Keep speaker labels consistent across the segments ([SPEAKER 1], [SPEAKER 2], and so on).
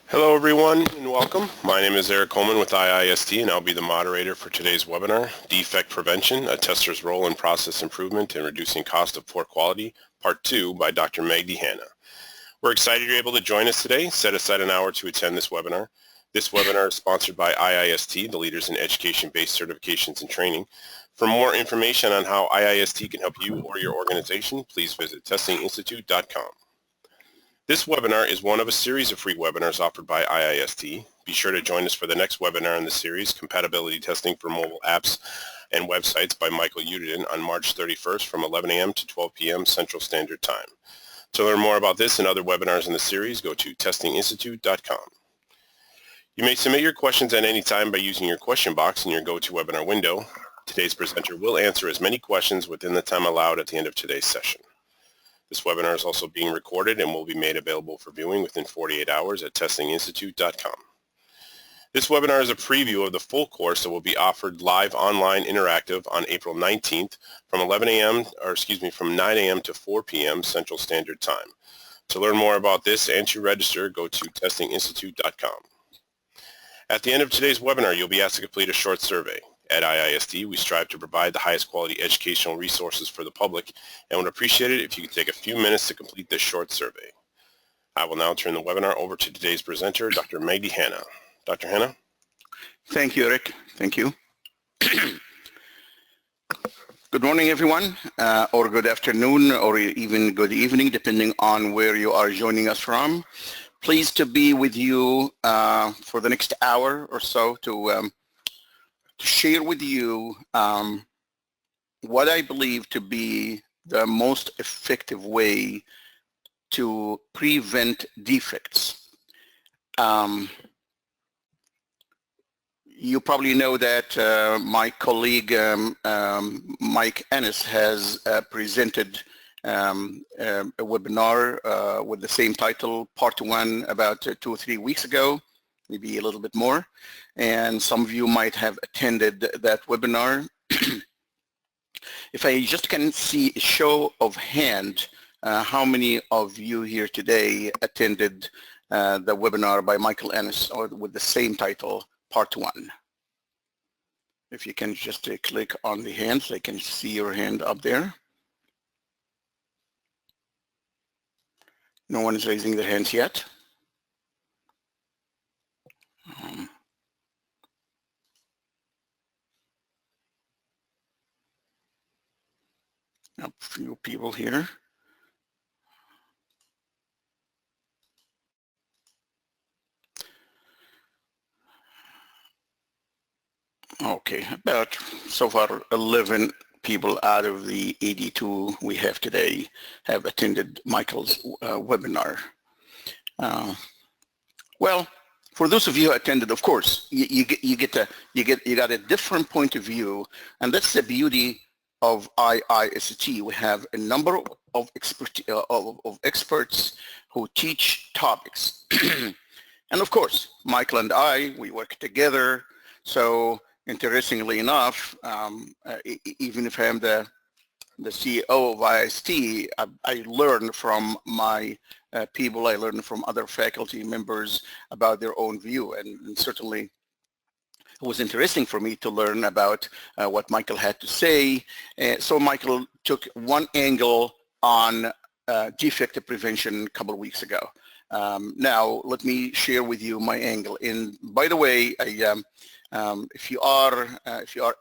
[SPEAKER 1] Hello everyone and welcome. My name is Eric Coleman with IIST and I'll be the moderator for today's webinar, Defect Prevention, a Tester's Role in Process Improvement and Reducing Cost of Poor Quality, Part 2 by Dr. Magdy Hanna. We're excited you're able to join us today. Set aside an hour to attend this webinar. This webinar is sponsored by IIST, the leaders in education-based certifications and training. For more information on how IIST can help you or your organization, please visit testinginstitute.com. This webinar is one of a series of free webinars offered by IIST. Be sure to join us for the next webinar in the series, Compatibility Testing for Mobile Apps and Websites by Michael Udiden on March 31st from 11 a.m. to 12 p.m. Central Standard Time. To learn more about this and other webinars in the series, go to testinginstitute.com. You may submit your questions at any time by using your question box in your GoToWebinar window. Today's presenter will answer as many questions within the time allowed at the end of today's session. This webinar is also being recorded and will be made available for viewing within 48 hours at testinginstitute.com. This webinar is a preview of the full course that will be offered live online interactive on April 19th from 9 a.m. to 4 p.m. Central Standard Time. To learn more about this and to register, go to testinginstitute.com. At the end of today's webinar, you'll be asked to complete a short survey. At IIST, we strive to provide the highest quality educational resources for the public and would appreciate it if you could take a few minutes to complete this short survey. I will now turn the webinar over to today's presenter, Dr. Magdy Hanna. Dr. Hanna?
[SPEAKER 2] Thank you, Eric. Thank you. Good morning, everyone, or good afternoon, or even good evening, depending on where you are joining us from. Pleased to be with you for the next hour or so to share with you what I believe to be the most effective way to prevent defects. You probably know that my colleague Mike Ennis has presented a webinar with the same title, Part 1, about 2 or 3 weeks ago, maybe a little bit more, and some of you might have attended that webinar. If I just can see a show of hand, how many of you here today attended the webinar by Michael Ennis or with the same title, Part 1? If you can just click on the hands, I can see your hand up there. No one is raising their hands yet. A few people here. Okay, about so far 11 people out of the 82 we have today have attended Michael's webinar. Well, for those of you who attended, of course, you got a different point of view, and that's the beauty of IIST. We have a number of experts who teach topics, and of course, Michael and I, we work together. So interestingly enough, even if I'm the CEO of IIST, I learn from my people, I learn from other faculty members about their own view, and certainly it was interesting for me to learn about what Michael had to say. So Michael took one angle on defect prevention a couple of weeks ago. Now let me share with you my angle. And by the way, if you are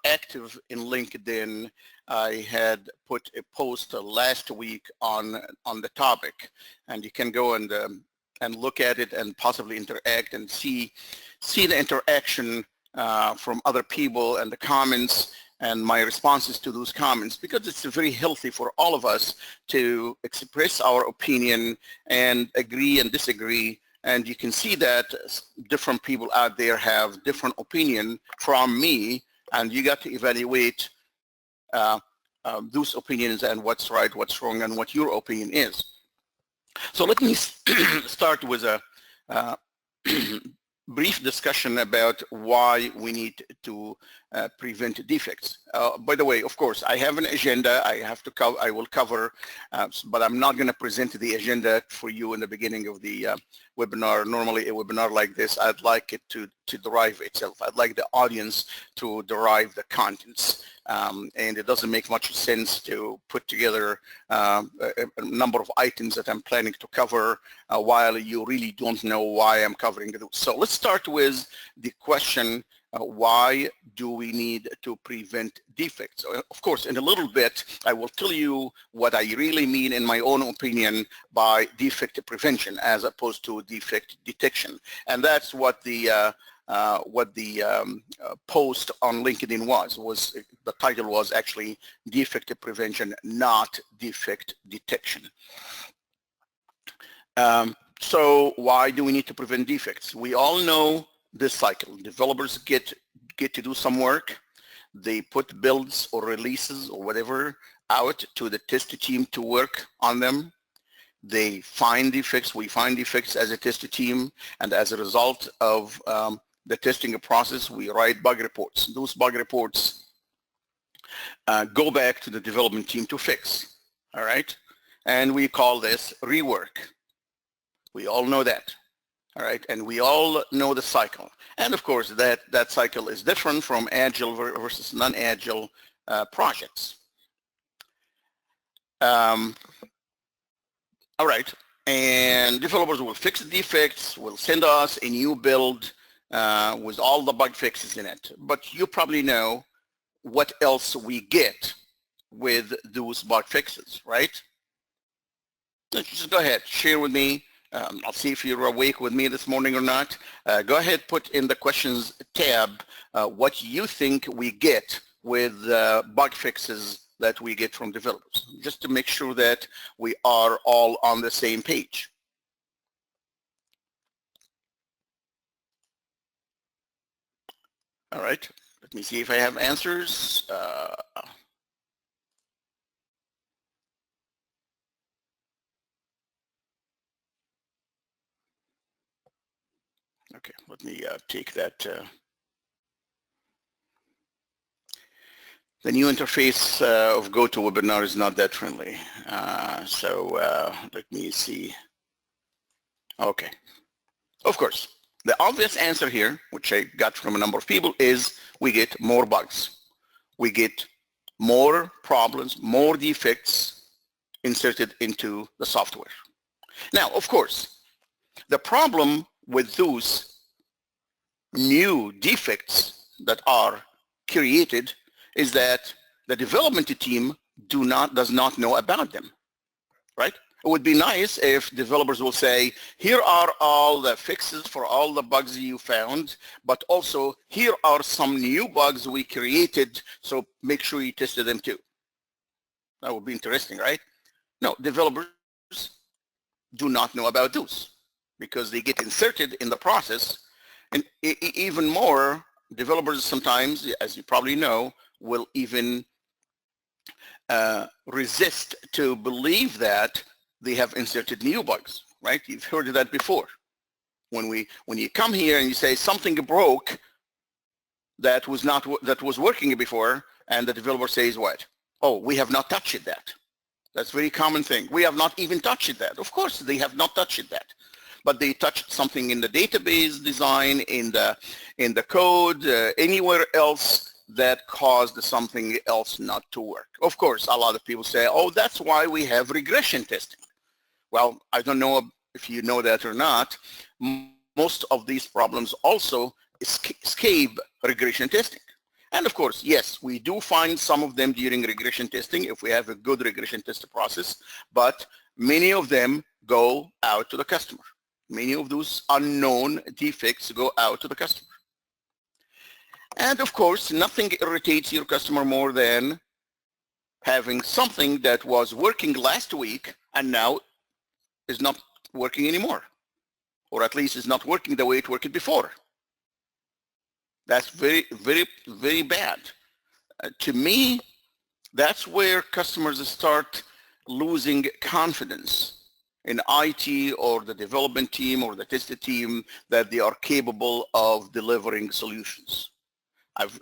[SPEAKER 2] active in LinkedIn, I had put a post last week on the topic, and you can go and look at it and possibly interact and see the interaction from other people and the comments and my responses to those comments, because it's very healthy for all of us to express our opinion and agree and disagree. And you can see that different people out there have different opinion from me, and you got to evaluate those opinions and what's right, what's wrong, and what your opinion is. So let me start with a brief discussion about why we need to prevent defects. By the way, of course, I have an agenda. I will cover, but I'm not going to present the agenda for you in the beginning of the webinar. Normally, a webinar like this, I'd like it to derive itself. I'd like the audience to derive the contents. And it doesn't make much sense to put together a number of items that I'm planning to cover while you really don't know why I'm covering it. So let's start with the question, why do we need to prevent defects? Of course, in a little bit, I will tell you what I really mean, in my own opinion, by defect prevention as opposed to defect detection. And that's what the post on LinkedIn was the title was actually defect prevention, not defect detection. So why do we need to prevent defects? We all know this cycle. Developers get to do some work. They put builds or releases or whatever out to the test team to work on them. They find defects. We find defects as a test team, and as a result of the testing process, we write bug reports. Those bug reports go back to the development team to fix, all right? And we call this rework. We all know that, all right? And we all know the cycle. And of course, that cycle is different from agile versus non-agile projects. All right, and developers will fix the defects, will send us a new build with all the bug fixes in it. But you probably know what else we get with those bug fixes, right? Just go ahead, share with me. I'll see if you're awake with me this morning or not. Go ahead, put in the questions tab what you think we get with bug fixes that we get from developers, just to make sure that we are all on the same page. All right, let me see if I have answers. Okay, let me take that. The new interface of GoToWebinar is not that friendly. So let me see. Okay, of course. The obvious answer here, which I got from a number of people, is we get more bugs. We get more problems, more defects inserted into the software. Now, of course, the problem with those new defects that are created is that the development team does not know about them, right? It would be nice if developers will say, here are all the fixes for all the bugs you found, but also here are some new bugs we created, so make sure you tested them too. That would be interesting, right? No, developers do not know about those because they get inserted in the process. And even more, developers sometimes, as you probably know, will even resist to believe that they have inserted new bugs, right? You've heard of that before. When you come here and you say something broke that was working before, and the developer says what? Oh, we have not touched that. That's a very common thing. We have not even touched that. Of course, they have not touched that, but they touched something in the database design, in the code, anywhere else that caused something else not to work. Of course, a lot of people say, oh, that's why we have regression testing. Well, I don't know if you know that or not. Most of these problems also escape regression testing. And of course, yes, we do find some of them during regression testing if we have a good regression test process, but many of them go out to the customer. Many of those unknown defects go out to the customer. And of course, nothing irritates your customer more than having something that was working last week and now is not working anymore, or at least is not working the way it worked before. That's very, very, very bad. To me, that's where customers start losing confidence in IT or the development team or the test team that they are capable of delivering solutions.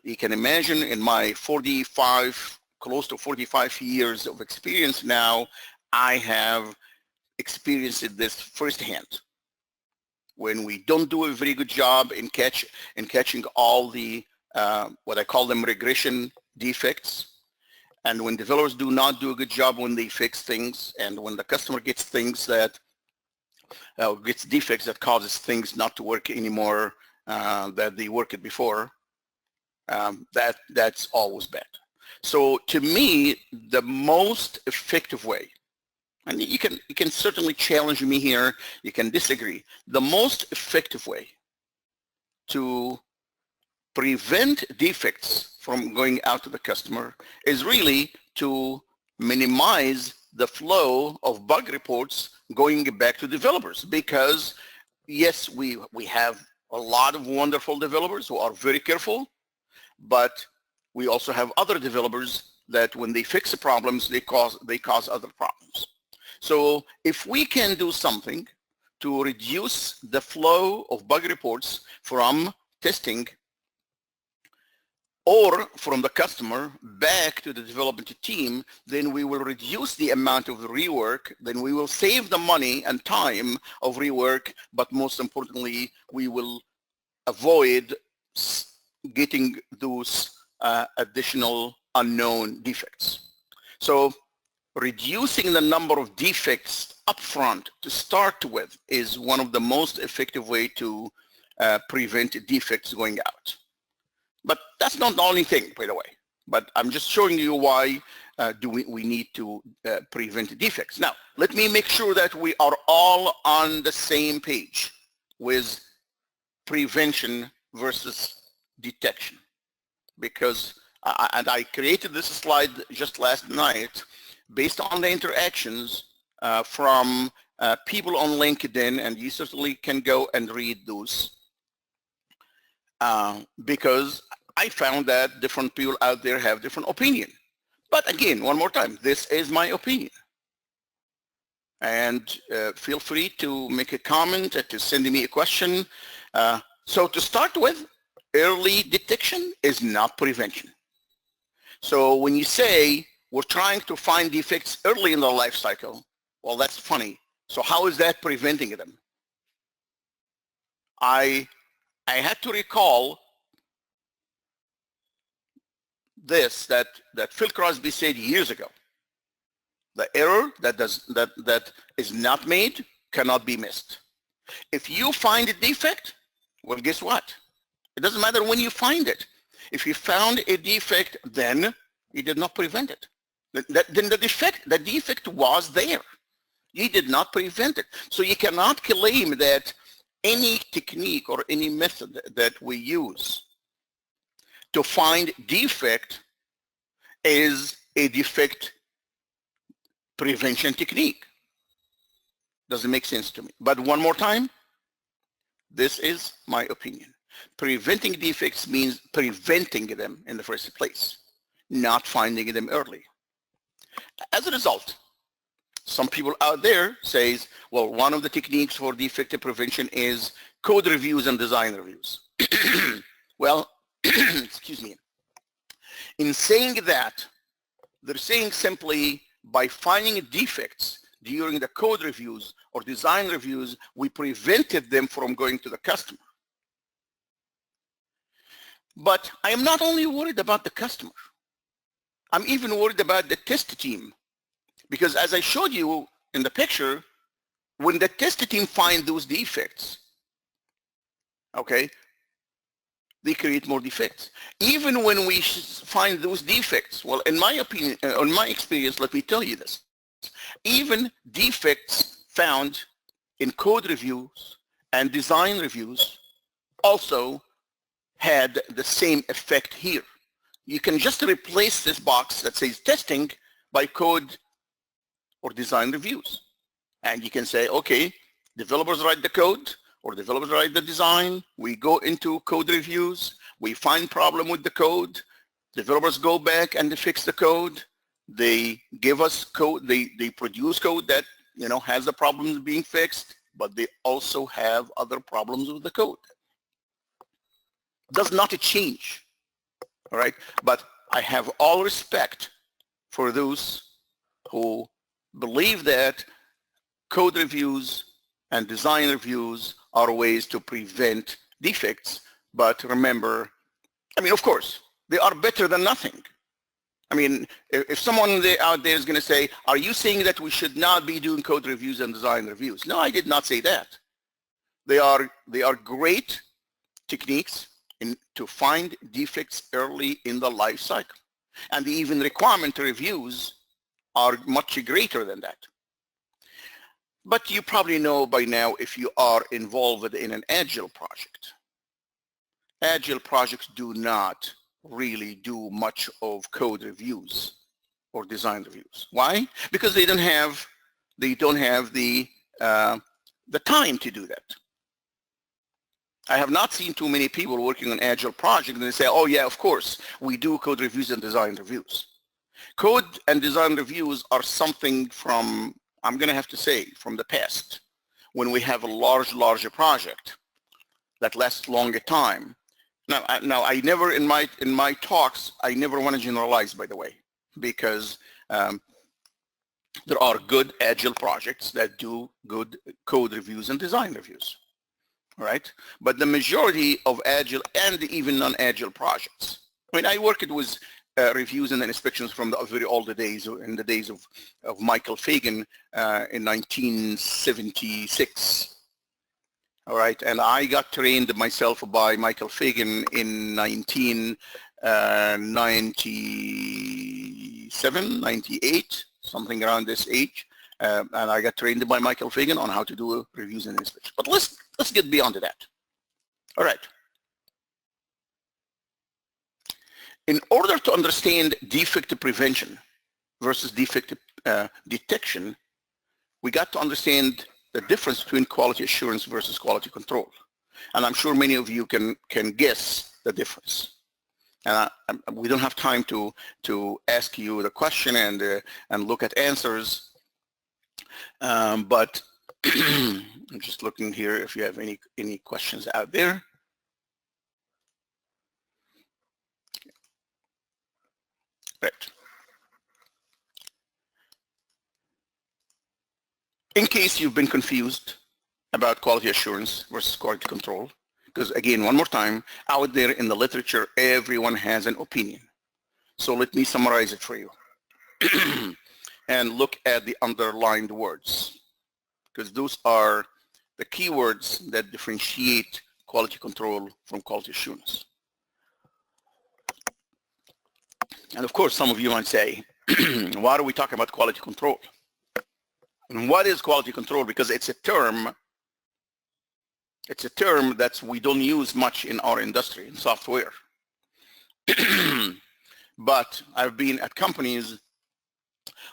[SPEAKER 2] You can imagine in my 45, close to 45 years of experience now, I have experienced this firsthand. When we don't do a very good job in catching all the what I call them regression defects, and when developers do not do a good job when they fix things, and when the customer gets things that gets defects that causes things not to work anymore that they worked before, that's always bad. So to me, the most effective way, and you can certainly challenge me here, you can disagree, the most effective way to prevent defects from going out to the customer is really to minimize the flow of bug reports going back to developers. Because yes, we have a lot of wonderful developers who are very careful, but we also have other developers that when they fix the problems, they cause other problems. So if we can do something to reduce the flow of bug reports from testing or from the customer back to the development team, then we will reduce the amount of rework, then we will save the money and time of rework, but most importantly, we will avoid getting those additional unknown defects. So reducing the number of defects upfront to start with is one of the most effective way to prevent defects going out. But that's not the only thing, by the way. But I'm just showing you why we need to prevent defects. Now, let me make sure that we are all on the same page with prevention versus detection. Because, and I created this slide just last night based on the interactions from people on LinkedIn, and you certainly can go and read those. Because I found that different people out there have different opinion. But again, one more time, this is my opinion. And feel free to make a comment, to send me a question. So to start with, early detection is not prevention. So when you say we're trying to find defects early in the life cycle, well, that's funny. So how is that preventing them? I had to recall this that Phil Crosby said years ago. The error that is not made cannot be missed. If you find a defect, well, guess what? It doesn't matter when you find it. If you found a defect, then you did not prevent it. Then the defect was there. You did not prevent it. So you cannot claim that any technique or any method that we use to find defect is a defect prevention technique. Doesn't make sense to me. But one more time, this is my opinion. Preventing defects means preventing them in the first place, not finding them early. As a result, some people out there says, well, one of the techniques for defect prevention is code reviews and design reviews. Well, excuse me. In saying that, they're saying simply by finding defects during the code reviews or design reviews, we prevented them from going to the customer. But I am not only worried about the customer. I'm even worried about the test team. Because as I showed you in the picture, when the test team find those defects, okay, they create more defects. Even when we find those defects, well, in my opinion, in my experience, let me tell you this. Even defects found in code reviews and design reviews also had the same effect here. You can just replace this box that says testing by code or design reviews. And you can say, okay, developers write the code or developers write the design. We go into code reviews. We find problem with the code. Developers go back and they fix the code. They give us code. They produce code that, you know, has the problems being fixed, but they also have other problems with the code. Does not change. all right? But I have all respect for those who believe that code reviews and design reviews are ways to prevent defects. But remember, I mean, of course, they are better than nothing. I mean, if someone out there is going to say, are you saying that we should not be doing code reviews and design reviews? No, I did not say that. They are great techniques to find defects early in the life cycle. And the even requirement reviews are much greater than that. But you probably know by now, if you are involved in an agile project, agile projects do not really do much of code reviews or design reviews. Why? Because they don't have the time to do that. I have not seen too many people working on agile projects and they say, oh yeah, of course, we do code reviews and design reviews. Code and design reviews are something from, I'm going to have to say, from the past, when we have a larger project that lasts longer time. Now I never, in my talks, I never want to generalize, by the way, because there are good agile projects that do good code reviews and design reviews. All right, but the majority of agile and even non-agile projects. I mean, I worked with reviews and inspections from the very old days, in the days of Michael Fagan in 1976. All right, and I got trained myself by Michael Fagan in 1997, 98, something around this age. And I got trained by Michael Fagan on how to do reviews and inspections. But let's get beyond that. All right. In order to understand defect prevention versus defect detection, we got to understand the difference between quality assurance versus quality control. And I'm sure many of you can guess the difference. And we don't have time to ask you the question and look at answers. But I'm just looking here if you have any questions out there. Right. In case you've been confused about quality assurance versus quality control, because again, one more time, out there in the literature, everyone has an opinion. So let me summarize it for you. And look at the underlined words, because those are the keywords that differentiate quality control from quality assurance. And of course, some of you might say, why are we talking about quality control? And what is quality control? Because it's a term that we don't use much in our industry, in software. But I've been at companies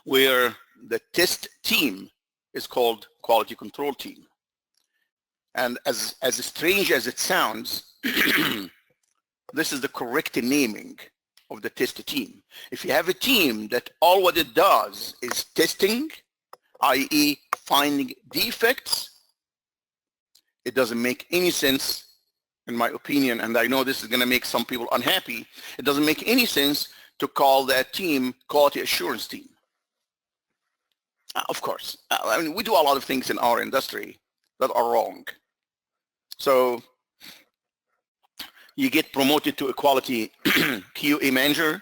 [SPEAKER 2] where the test team is called quality control team. And as strange as it sounds, this is the correct naming of the test team. If you have a team that all what it does is testing, i.e. finding defects, it doesn't make any sense, in my opinion, and I know this is going to make some people unhappy. It doesn't make any sense to call that team quality assurance team. Of course, I mean, we do a lot of things in our industry that are wrong. So you get promoted to a quality QA manager,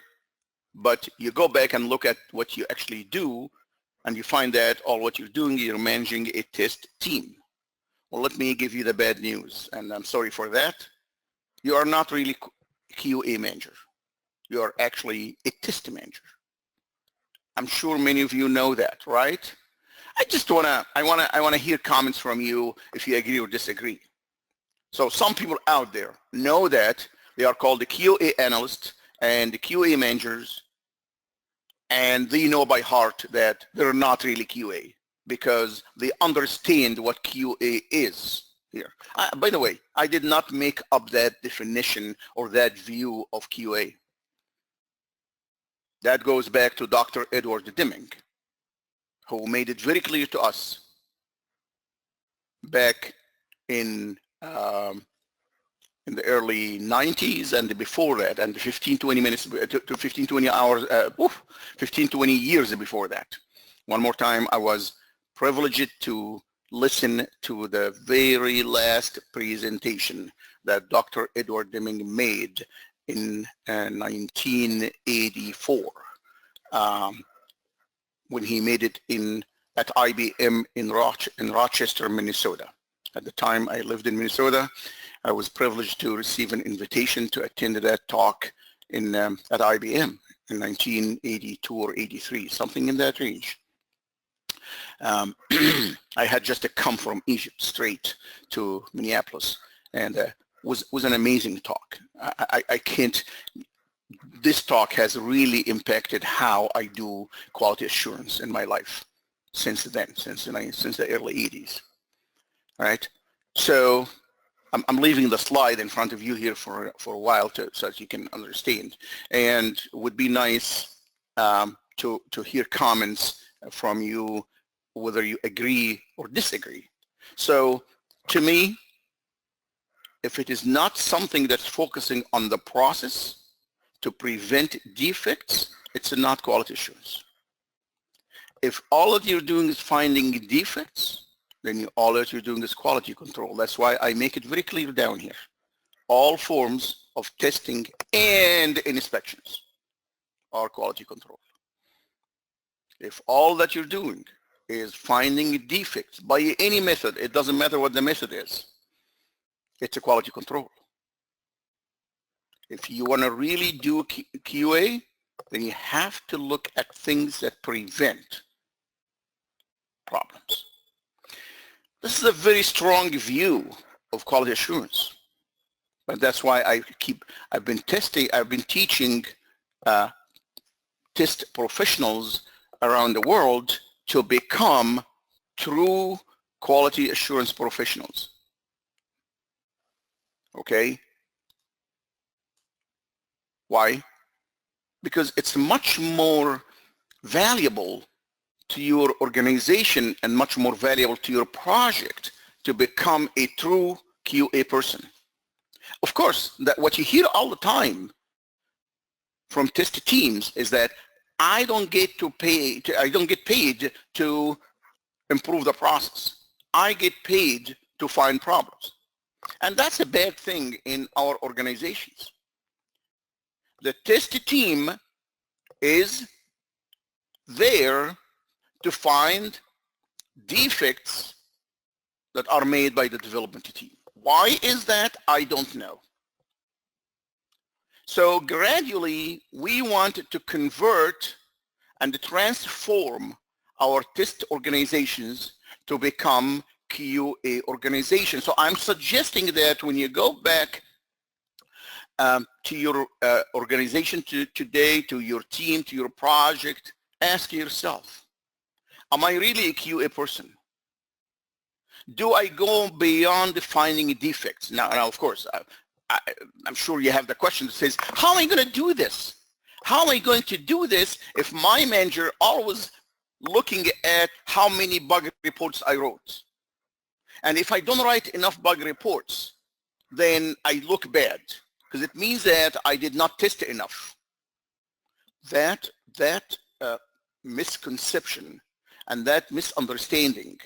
[SPEAKER 2] but you go back and look at what you actually do, and you find that all what you're doing, you're managing a test team. Well, let me give you the bad news, and I'm sorry for that. You are not really QA manager. You are actually a test manager. I'm sure many of you know that, right? I wanna hear comments from you if you agree or disagree. So some people out there know that they are called the QA analysts and the QA managers, and they know by heart that they're not really QA because they understand what QA is here. By the way, I did not make up that definition or that view of QA. That goes back to Dr. Edward Deming, who made it very clear to us back in in the early 90s and before that, and 15, 20 minutes to 15, 20 hours, 15, 20 years before that. One more time, I was privileged to listen to the very last presentation that Dr. Edward Deming made in 1984 when he made it at IBM in Rochester, Minnesota. At the time I lived in Minnesota. I was privileged to receive an invitation to attend that talk at IBM in 1982 or 83, something in that range. I had just come from Egypt straight to Minneapolis, and was an amazing talk. I can't. This talk has really impacted how I do quality assurance in my life since then, since the early 80s. All right, so I'm leaving the slide in front of you here for a while so that you can understand, and it would be nice to hear comments from you, whether you agree or disagree. So to me, if it is not something that's focusing on the process to prevent defects, it's not quality assurance. If all that you're doing is finding defects, then all that you're doing is quality control. That's why I make it very clear down here. All forms of testing and inspections are quality control. If all that you're doing is finding defects by any method, it doesn't matter what the method is, it's a quality control. If you want to really do QA, then you have to look at things that prevent problems. This is a very strong view of quality assurance, but that's why I've been teaching test professionals around the world to become true quality assurance professionals. Okay? Why? Because it's much more valuable to your organization and much more valuable to your project to become a true QA person. Of course, that what you hear all the time from test teams is that I don't get paid to improve the process. I get paid to find problems. And that's a bad thing in our organizations. The test team is there to find defects that are made by the development team. Why is that? I don't know. So gradually, we want to convert and transform our test organizations to become QA organizations. So I'm suggesting that when you go back to your organization today, to your team, to your project, ask yourself, am I really a QA person? Do I go beyond finding defects? Now of course, I'm sure you have the question that says, how am I going to do this? How am I going to do this if my manager always looking at how many bug reports I wrote? And if I don't write enough bug reports, then I look bad, because it means that I did not test enough. That misconception and that misunderstanding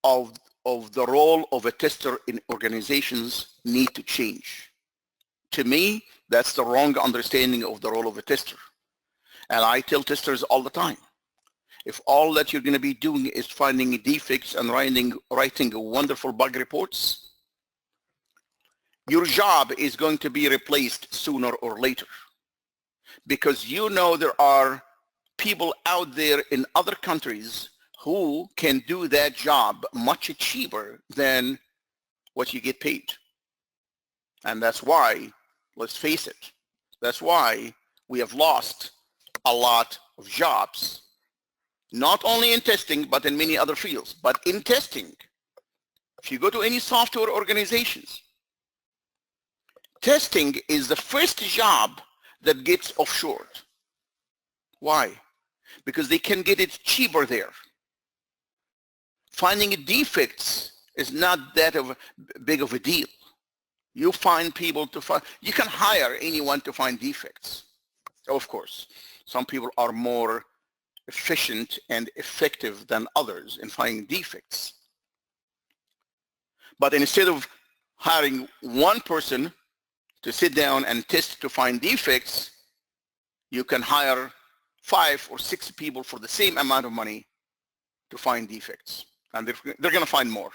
[SPEAKER 2] of the role of a tester in organizations need to change. To me, that's the wrong understanding of the role of a tester. And I tell testers all the time, if all that you're going to be doing is finding defects and writing wonderful bug reports, your job is going to be replaced sooner or later. Because you know there are people out there in other countries who can do that job much cheaper than what you get paid. And that's why, let's face it, that's why we have lost a lot of jobs, not only in testing, but in many other fields. But in testing, if you go to any software organizations, testing is the first job that gets offshored. Why? Because they can get it cheaper there. Finding defects is not that big of a deal. You find people to find, you can hire anyone to find defects. Of course, some people are more efficient and effective than others in finding defects. But instead of hiring one person to sit down and test to find defects, you can hire 5 or 6 people for the same amount of money to find defects, and they're going to find more.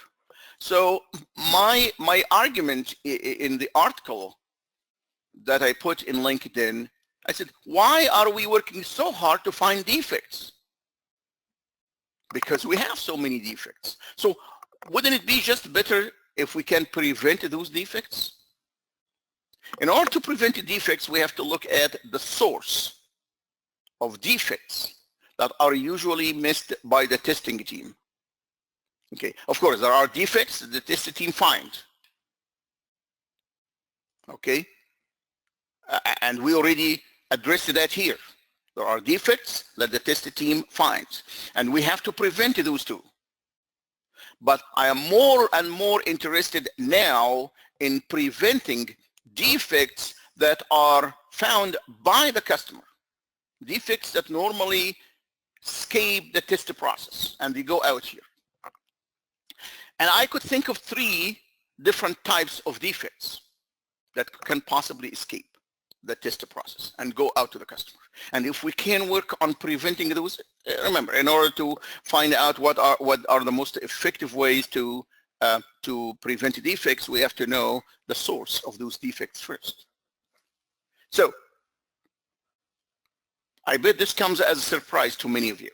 [SPEAKER 2] So my argument in the article that I put in LinkedIn, I said, why are we working so hard to find defects? Because we have so many defects. So wouldn't it be just better if we can prevent those defects? In order to prevent defects, we have to look at the source of defects that are usually missed by the testing team. Okay, of course, there are defects that the testing team finds. Okay, and we already addressed that here. There are defects that the testing team finds, and we have to prevent those too. But I am more and more interested now in preventing defects that are found by the customer. Defects that normally escape the test process and they go out here. And I could think of 3 different types of defects that can possibly escape the test process and go out to the customer. And if we can work on preventing those, remember, in order to find out what are the most effective ways to prevent defects, we have to know the source of those defects first. So I bet this comes as a surprise to many of you.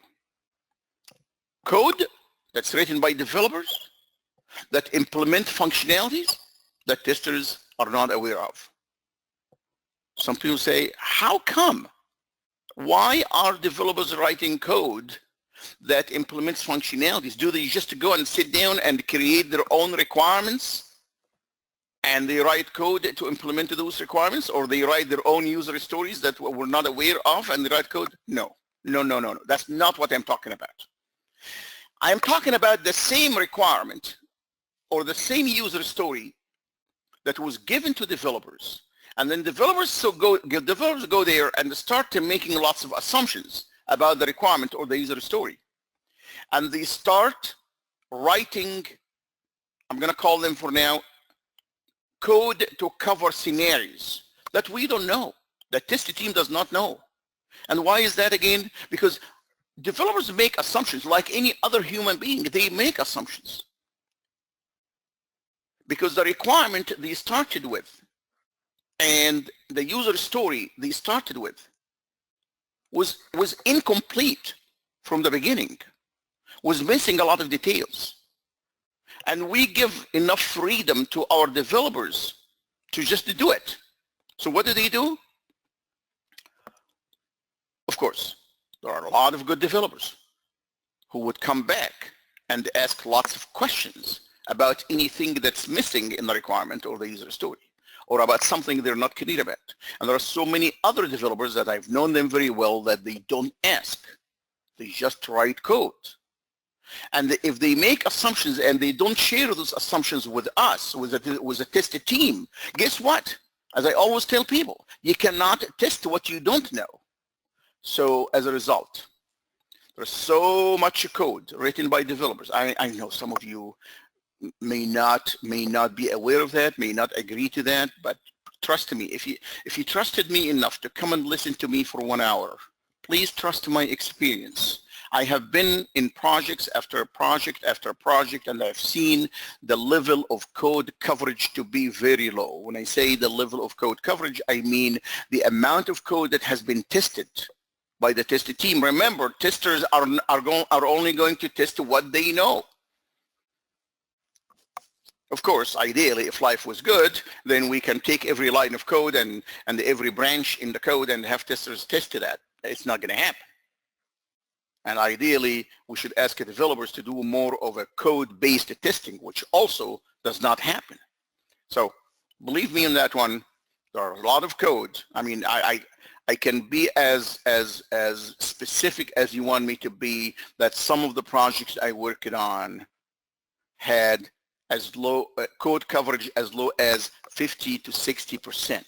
[SPEAKER 2] Code that's written by developers that implement functionalities that testers are not aware of. Some people say, how come? Why are developers writing code that implements functionalities? Do they just go and sit down and create their own requirements and they write code to implement those requirements, or they write their own user stories that we're not aware of and they write code? No. That's not what I'm talking about. I'm talking about the same requirement or the same user story that was given to developers, and then developers go there and start making lots of assumptions about the requirement or the user story, and they start writing, I'm going to call them for now, code to cover scenarios that we don't know, the test team does not know. And why is that again? Because developers make assumptions like any other human being. They make assumptions because the requirement they started with and the user story they started with was incomplete from the beginning, was missing a lot of details. And we give enough freedom to our developers to just do it. So what do? Of course, there are a lot of good developers who would come back and ask lots of questions about anything that's missing in the requirement or the user story, or about something they're not clear about. And there are so many other developers that I've known them very well that they don't ask. They just write code. And if they make assumptions and they don't share those assumptions with us, with a tested team, guess what? As I always tell people, you cannot test what you don't know. So as a result, there's so much code written by developers. I know some of you may not be aware of that, may not agree to that, but trust me, if you trusted me enough to come and listen to me for 1 hour, please trust my experience. I have been in projects after project after project, and I've seen the level of code coverage to be very low. When I say the level of code coverage, I mean the amount of code that has been tested by the tested team. Remember, testers are only going to test what they know. Of course, ideally, if life was good, then we can take every line of code and every branch in the code and have testers test that. It's not going to happen. And ideally, we should ask developers to do more of a code-based testing, which also does not happen. So believe me on that one, there are a lot of code. I mean, I can be as specific as you want me to be, that some of the projects I worked on had as low, code coverage as low as 50 to 60%,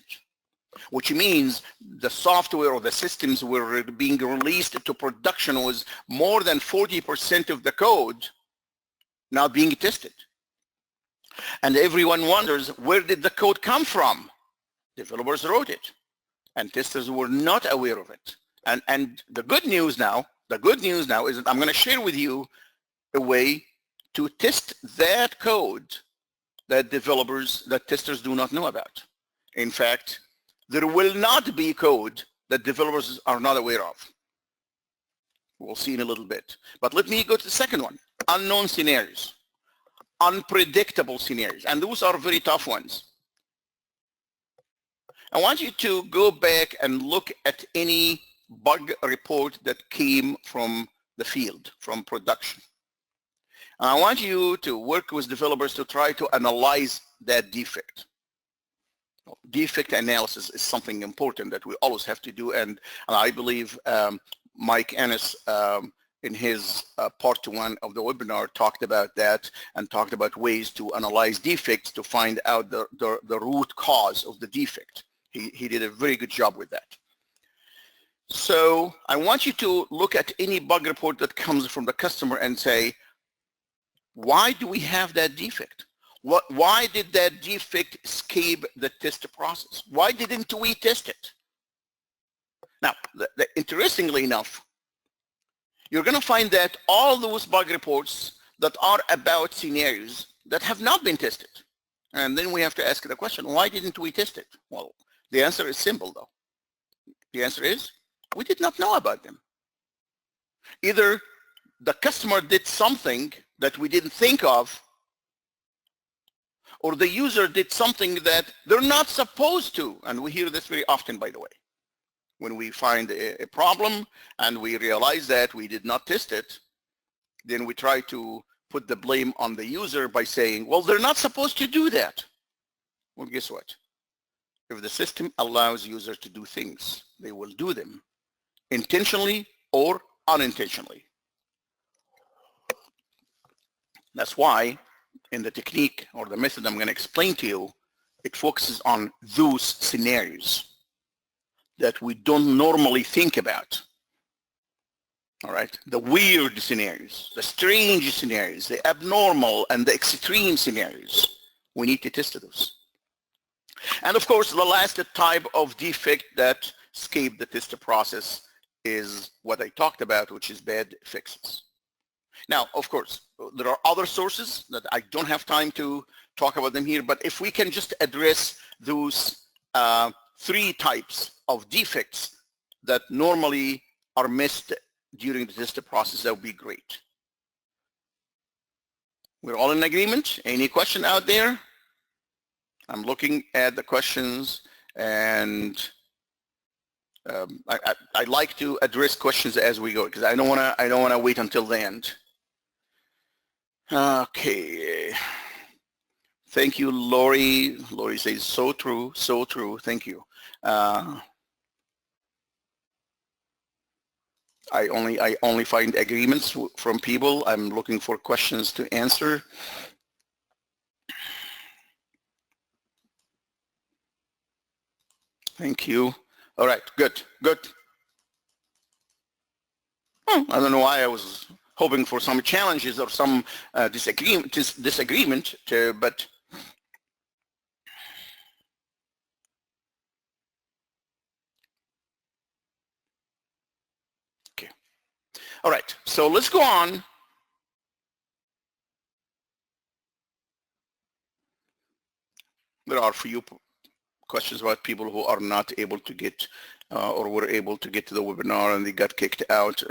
[SPEAKER 2] which means the software or the systems were being released to production was more than 40% of the code not being tested. And everyone wonders, where did the code come from? Developers wrote it, and testers were not aware of it. And the good news now is that I'm going to share with you a way to test that code that testers do not know about. In fact, there will not be code that developers are not aware of. We'll see in a little bit. But let me go to the second one, unknown scenarios, unpredictable scenarios, and those are very tough ones. I want you to go back and look at any bug report that came from the field, from production. And I want you to work with developers to try to analyze that defect. Defect analysis is something important that we always have to do, and I believe Mike Ennis in his part 1 of the webinar talked about that and talked about ways to analyze defects to find out the root cause of the defect. He did a very good job with that. So I want you to look at any bug report that comes from the customer and say, why do we have that defect? Why did that defect escape the test process? Why didn't we test it? Now, interestingly enough, you're going to find that all those bug reports that are about scenarios that have not been tested. And then we have to ask the question, why didn't we test it? Well, the answer is simple, though. The answer is, we did not know about them. Either the customer did something that we didn't think of, or the user did something that they're not supposed to. And we hear this very often, by the way. When we find a problem and we realize that we did not test it, then we try to put the blame on the user by saying, well, they're not supposed to do that. Well, guess what? If the system allows users to do things, they will do them intentionally or unintentionally. That's why in the technique or the method I'm going to explain to you, it focuses on those scenarios that we don't normally think about. All right, the weird scenarios, the strange scenarios, the abnormal and the extreme scenarios. We need to test those. And of course, the last type of defect that escape the test process is what I talked about, which is bad fixes. Now, of course, there are other sources that I don't have time to talk about them here, but if we can just address those 3 types of defects that normally are missed during the test process, that would be great. We're all in agreement? Any question out there? I'm looking at the questions, and I like to address questions as we go because I don't want to wait until the end. Okay. Thank you, Lori. Lori says, so true, so true. Thank you. I only find agreements from people. I'm looking for questions to answer. Thank you. All right, good. I don't know why I was hoping for some challenges or some disagreement, but okay. All right, so let's go on. There are a few questions about people who are not able to get or were able to get to the webinar and they got kicked out.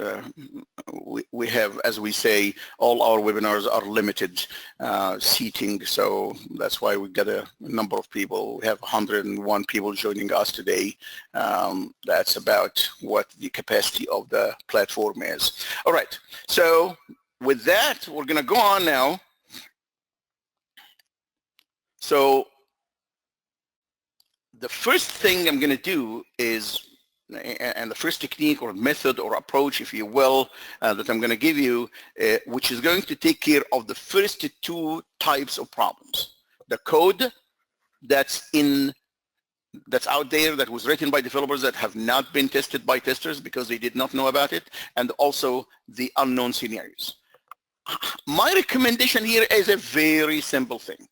[SPEAKER 2] We have, as we say, all our webinars are limited seating, so that's why we got a number of people. We have 101 people joining us today. That's about what the capacity of the platform is. All right, so with that, we're gonna go on now. So the first thing I'm going to do is and the first technique or method or approach, if you will, that I'm going to give you, which is going to take care of the first two types of problems. The code that's out there, that was written by developers that have not been tested by testers because they did not know about it, and also the unknown scenarios. My recommendation here is a very simple thing.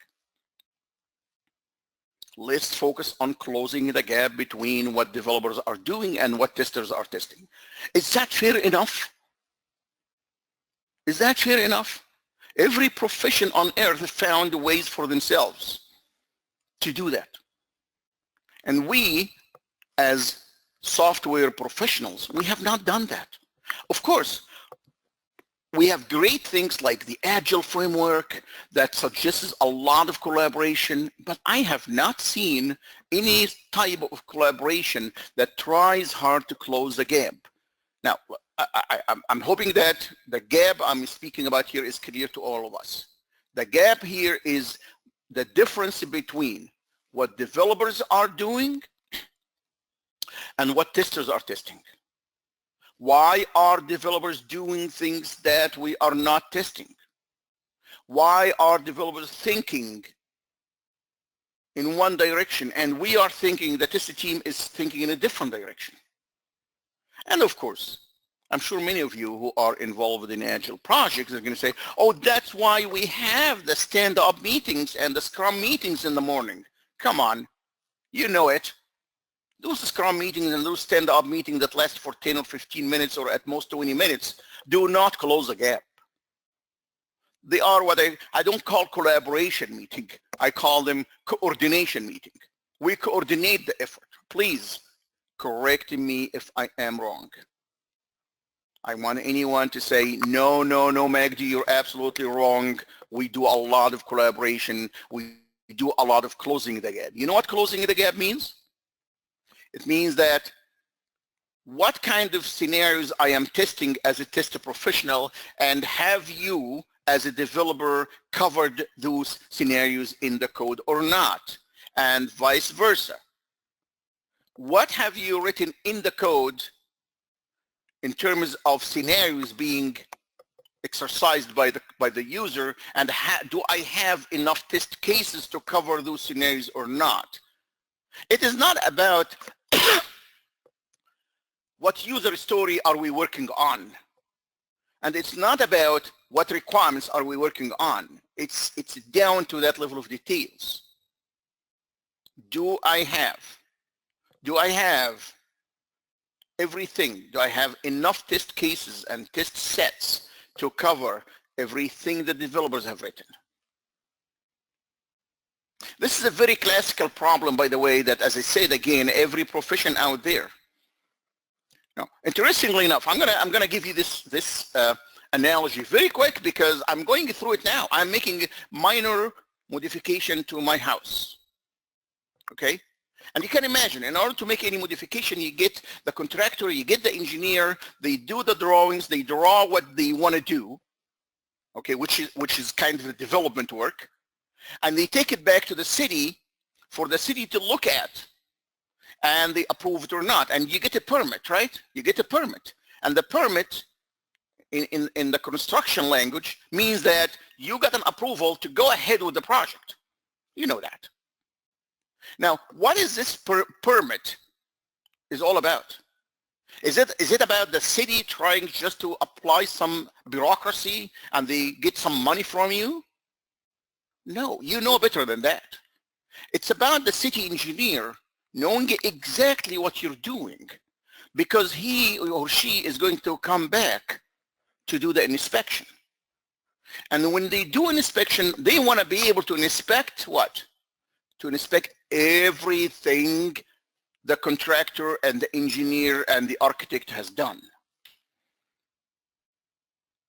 [SPEAKER 2] Let's focus on closing the gap between what developers are doing and what testers are testing. Is that fair enough? Is that fair enough? Every profession on earth found ways for themselves to do that. And we, as software professionals, we have not done that. Of course, we have great things like the Agile framework that suggests a lot of collaboration, but I have not seen any type of collaboration that tries hard to close the gap. Now, I'm hoping that the gap I'm speaking about here is clear to all of us. The gap here is the difference between what developers are doing and what testers are testing. Why are developers doing things that we are not testing? Why are developers thinking in one direction and we are thinking, the test team is thinking in a different direction? And of course, I'm sure many of you who are involved in Agile projects are going to say, oh, that's why we have the stand-up meetings and the Scrum meetings in the morning. Come on, you know it. Those Scrum meetings and those stand-up meetings that last for 10 or 15 minutes or at most 20 minutes do not close the gap. They are what I don't call collaboration meeting. I call them coordination meeting. We coordinate the effort. Please correct me if I am wrong. I want anyone to say, no, Magdy, you're absolutely wrong. We do a lot of collaboration. We do a lot of closing the gap. You know what closing the gap means? It means that what kind of scenarios I am testing as a tester professional, and have you as a developer covered those scenarios in the code or not, and vice versa. What have you written in the code in terms of scenarios being exercised by the user, and do I have enough test cases to cover those scenarios or not? It is not about what user story are we working on, and it's not about what requirements are we working on. It's down to that level of details. Do I have everything? Do I have enough test cases and test sets to cover everything the developers have written? This is a very classical problem, by the way, that, as I said again, every profession out there. Now, interestingly enough, I'm gonna give you this analogy very quick because I'm going through it now. I'm making minor modification to my house. Okay? And you can imagine, in order to make any modification, you get the contractor, you get the engineer, they do the drawings, they draw what they want to do, okay, which is kind of the development work, and they take it back to the city for the city to look at, and they approve it or not, and you get a permit, right? You get a permit, and the permit in the construction language means that you got an approval to go ahead with the project. You know that. Now, what is this permit is all about? Is it about the city trying just to apply some bureaucracy and they get some money from you? No, you know better than that. It's about the city engineer knowing exactly what you're doing, because he or she is going to come back to do the inspection. And when they do an inspection, they want to be able to inspect what? To inspect everything the contractor and the engineer and the architect has done.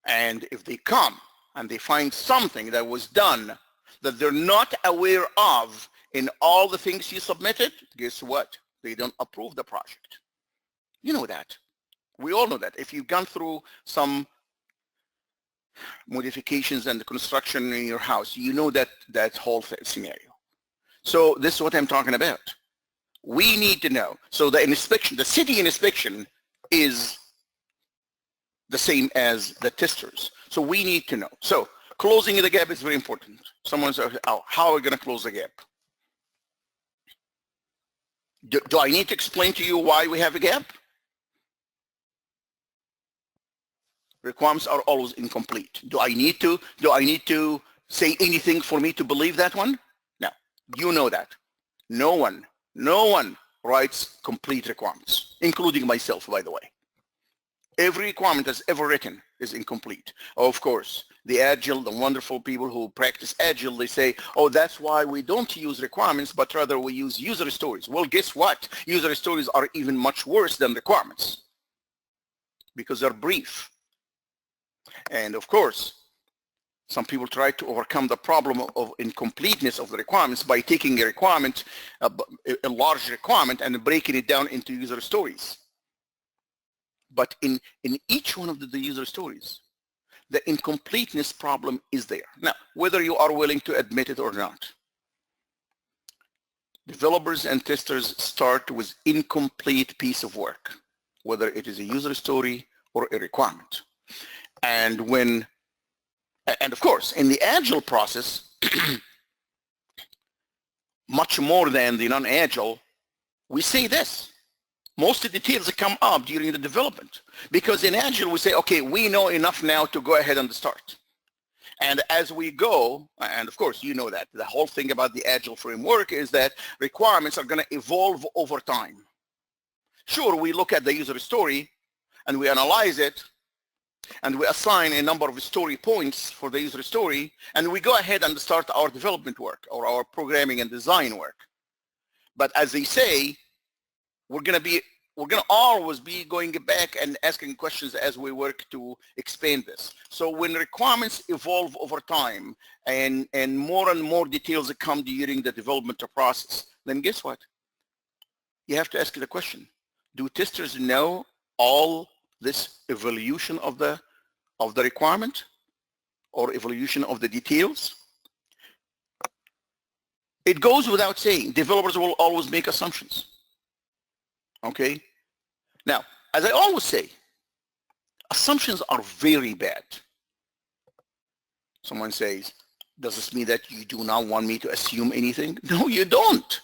[SPEAKER 2] And if they come and they find something that was done that they're not aware of in all the things you submitted, guess what? They don't approve the project. You know that. We all know that. If you've gone through some modifications and the construction in your house, you know that whole scenario. So this is what I'm talking about. We need to know. So the inspection, the city inspection is the same as the testers. So we need to know. So closing the gap is very important. Someone says, oh, how are we going to close the gap? Do I need to explain to you why we have a gap? Requirements are always incomplete. Do I need to say anything for me to believe that one? No, you know that. No one writes complete requirements, including myself, by the way. Every requirement that's ever written is incomplete. Of course, the Agile, the wonderful people who practice Agile, they say, oh, that's why we don't use requirements, but rather we use user stories. Well, guess what? User stories are even much worse than requirements because they're brief. And of course, some people try to overcome the problem of incompleteness of the requirements by taking a requirement, a large requirement, and breaking it down into user stories. But in each one of the user stories, the incompleteness problem is there. Now, whether you are willing to admit it or not, developers and testers start with incomplete piece of work, whether it is a user story or a requirement. And of course, in the Agile process, much more than the non-Agile, we say this. Most of the details come up during the development. Because in Agile, we say, okay, we know enough now to go ahead and start. And as we go, and of course, you know that, the whole thing about the Agile framework is that requirements are going to evolve over time. Sure, we look at the user story, and we analyze it, and we assign a number of story points for the user story, and we go ahead and start our development work or our programming and design work. But as they say, we're going to always be going back and asking questions as we work to expand this. So when requirements evolve over time and more details come during the development process, then guess what? You have to ask the question, do testers know all this evolution of the requirement or evolution of the details? It goes without saying, developers will always make assumptions. Okay? Now, as I always say, assumptions are very bad. Someone says, does this mean that you do not want me to assume anything? No, you don't.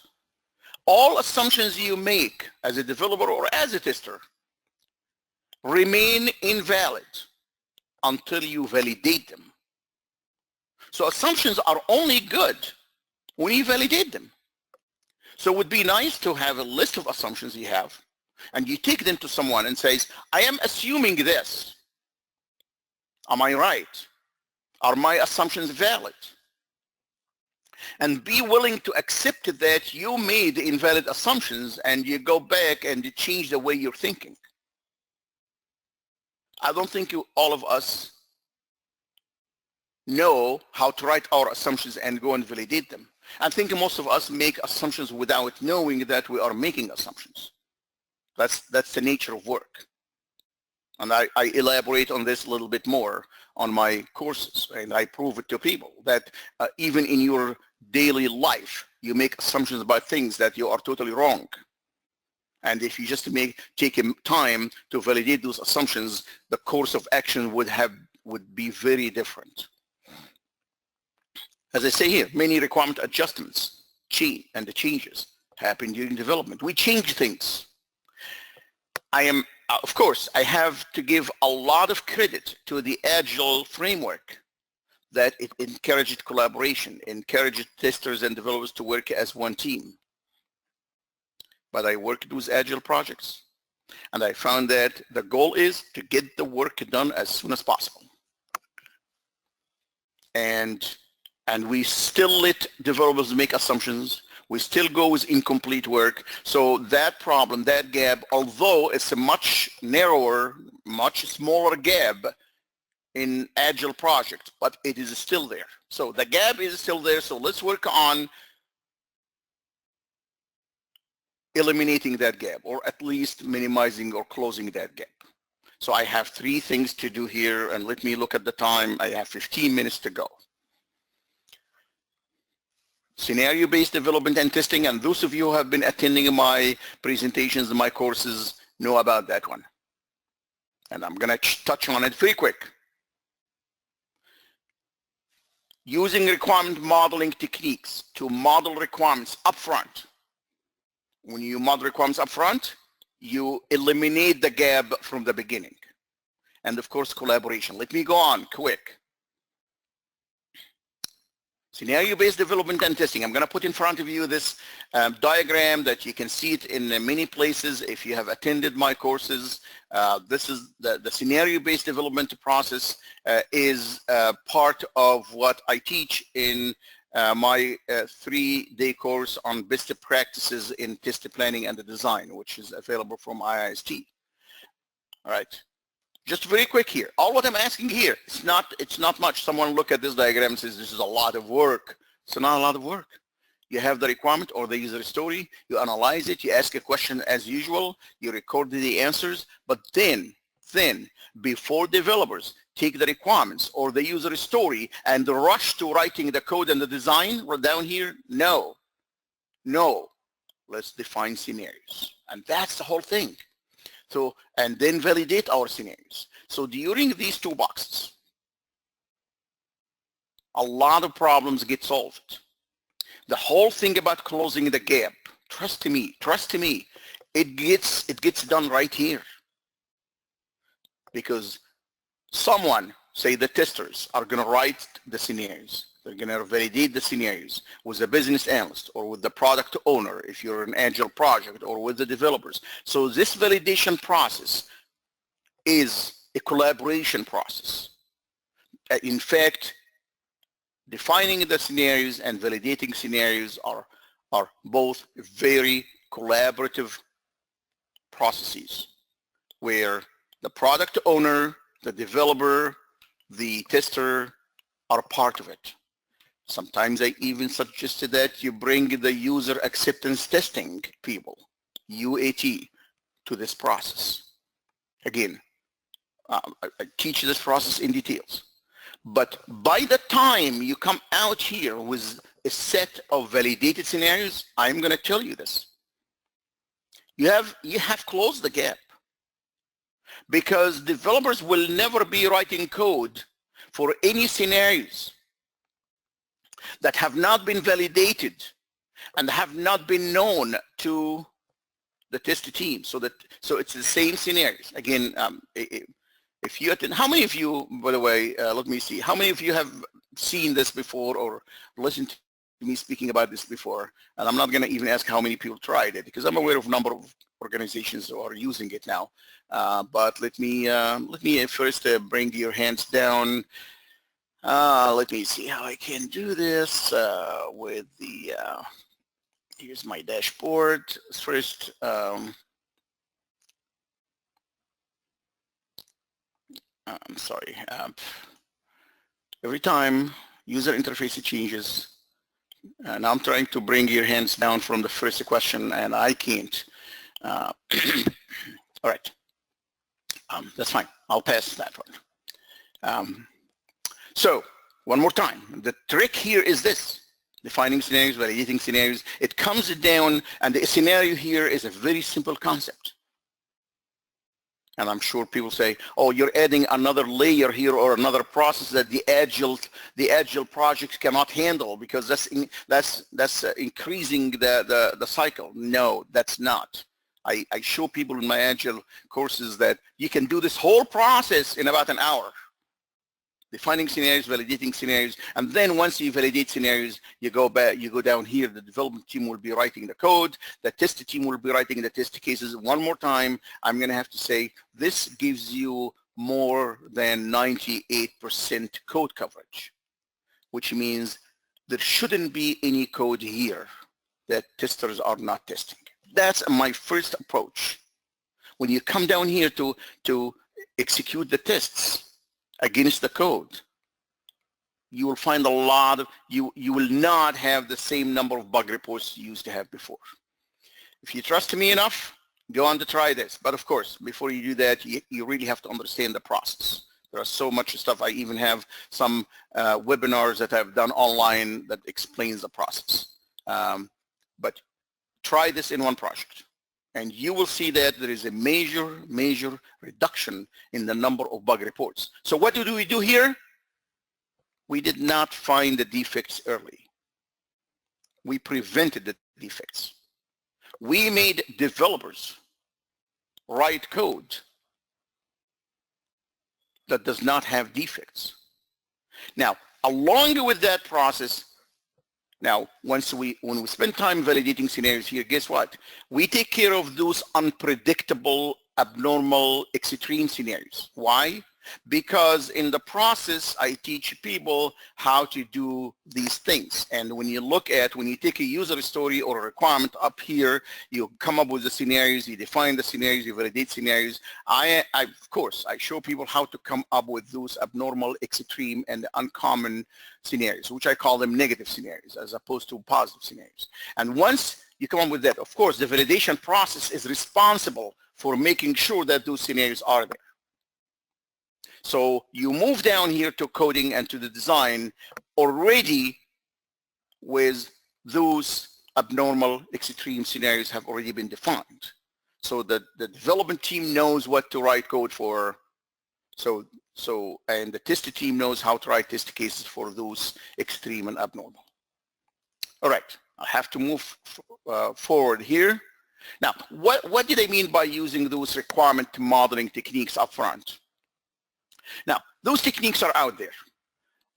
[SPEAKER 2] All assumptions you make as a developer or as a tester remain invalid until you validate them. So assumptions are only good when you validate them. So it would be nice to have a list of assumptions you have, and you take them to someone and says, I am assuming this. Am I right? Are my assumptions valid? And be willing to accept that you made invalid assumptions and you go back and you change the way you're thinking. I don't think all of us know how to write our assumptions and go and validate them. I think most of us make assumptions without knowing that we are making assumptions. That's the nature of work. And I elaborate on this a little bit more on my courses, and I prove it to people that even in your daily life, you make assumptions about things that you are totally wrong. And if you just take time to validate those assumptions, the course of action would be very different. As I say here, many requirement adjustments and the changes happen during development. We change things. Of course, I have to give a lot of credit to the Agile framework that it encouraged collaboration, encouraged testers and developers to work as one team. But I worked with Agile projects, and I found that the goal is to get the work done as soon as possible. And we still let developers make assumptions. We still go with incomplete work. So that problem, that gap, although it's a much narrower, much smaller gap in Agile projects, but it is still there. So the gap is still there. So let's work on eliminating that gap, or at least minimizing or closing that gap. So I have 3 things to do here, and let me look at the time. I have 15 minutes to go. Scenario-based development and testing, and those of you who have been attending my presentations and my courses know about that one. And I'm going to touch on it very quick. Using requirement modeling techniques to model requirements upfront. When you model requirements upfront, you eliminate the gap from the beginning. And of course, collaboration. Let me go on quick. Scenario-based development and testing. I'm going to put in front of you this diagram that you can see it in many places if you have attended my courses. This is the scenario-based development process is part of what I teach in my 3-day course on best practices in test planning and the design, which is available from IIST. All right. Just very quick here. All what I'm asking here, it's not much. Someone look at this diagram and says this is a lot of work. It's not a lot of work. You have the requirement or the user story, you analyze it, you ask a question as usual, you record the answers, but then before developers take the requirements or the user story and rush to writing the code and the design right down here, no. Let's define scenarios. And that's the whole thing. So, and then validate our scenarios. So during these 2 boxes, a lot of problems get solved. The whole thing about closing the gap, trust me, it gets done right here. Because someone, say the testers, are going to write the scenarios. They're going to validate the scenarios with the business analyst or with the product owner if you're an agile project, or with the developers. So this validation process is a collaboration process. In fact, defining the scenarios and validating scenarios are both very collaborative processes where the product owner, the developer, the tester are part of it. Sometimes I even suggested that you bring the user acceptance testing people, UAT, to this process. Again, I teach this process in details. But by the time you come out here with a set of validated scenarios, I'm going to tell you this. You have closed the gap, because developers will never be writing code for any scenarios that have not been validated and have not been known to the test team. So it's the same scenarios. Again, if you attend, how many of you, by the way, let me see, how many of you have seen this before or listened to me speaking about this before? And I'm not going to even ask how many people tried it, because I'm aware of a number of organizations who are using it now. But let me first bring your hands down. Let me see how I can do this with the, here's my dashboard. First, I'm sorry. Every time user interface changes, and I'm trying to bring your hands down from the first question, and I can't. All right. That's fine. I'll pass that one. So one more time, the trick here is this: defining scenarios, validating scenarios. It comes down, and the scenario here is a very simple concept. And I'm sure people say, oh, you're adding another layer here or another process that the agile project cannot handle, because that's increasing the cycle. No, that's not. I show people in my agile courses that you can do this whole process in about an hour. Defining scenarios, validating scenarios, and then once you validate scenarios, you go back, you go down here, the development team will be writing the code, the test team will be writing the test cases. One more time, I'm going to have to say, this gives you more than 98% code coverage, which means there shouldn't be any code here that testers are not testing. That's my first approach. When you come down here to execute the tests against the code, you will find a lot of, you will not have the same number of bug reports you used to have before. If you trust me enough, go on to try this. But of course, before you do that, you really have to understand the process. There are so much stuff. I even have some webinars that I've done online that explains the process. But try this in one project, and you will see that there is a major reduction in the number of bug reports. So what do we do here? We did not find the defects early. We prevented the defects. We made developers write code that does not have defects. Now, along with that process, now, when we spend time validating scenarios here, guess what? We take care of those unpredictable, abnormal, extreme scenarios. Why? Because in the process, I teach people how to do these things. And when you take a user story or a requirement up here, you come up with the scenarios, you define the scenarios, you validate scenarios. Of course, I show people how to come up with those abnormal, extreme, and uncommon scenarios, which I call them negative scenarios as opposed to positive scenarios. And once you come up with that, of course, the validation process is responsible for making sure that those scenarios are there. So you move down here to coding and to the design already with those abnormal, extreme scenarios have already been defined. So the development team knows what to write code for. And the test team knows how to write test cases for those extreme and abnormal. All right, I have to move forward here. Now, what did I mean by using those requirement modeling techniques up front? Now, those techniques are out there.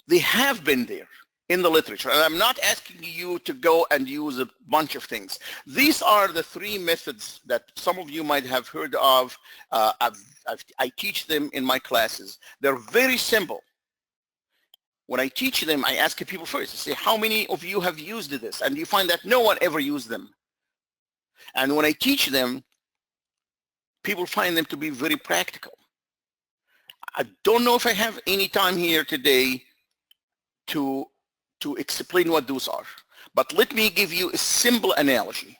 [SPEAKER 2] They have been there in the literature, and I'm not asking you to go and use a bunch of things. These are the three methods that some of you might have heard of. I teach them in my classes. They're very simple. When I teach them, I ask people first, I say, how many of you have used this? And you find that no one ever used them. And when I teach them, people find them to be very practical. I don't know if I have any time here today to explain what those are, but let me give you a simple analogy.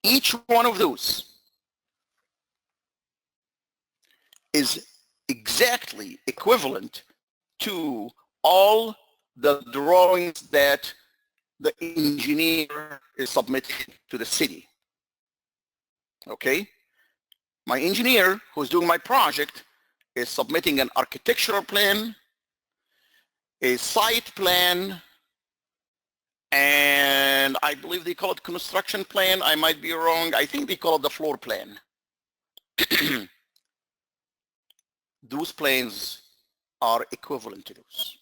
[SPEAKER 2] Each one of those is exactly equivalent to all the drawings that the engineer is submitting to the city. Okay? My engineer who's doing my project is submitting an architectural plan, a site plan, and I believe they call it construction plan. I might be wrong. I think they call it the floor plan. Those plans are equivalent to those.